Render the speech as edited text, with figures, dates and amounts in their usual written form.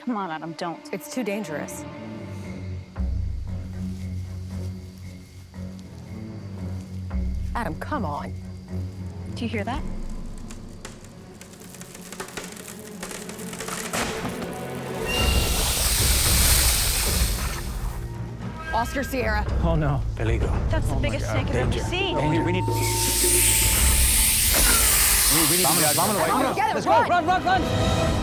Come on, Adam, don't. It's too dangerous. Adam, come on. Do you hear that? Oscar Sierra. Oh no. Peligro. That's the biggest snake I've ever seen. We need to Vámonos, Get him, run! Run!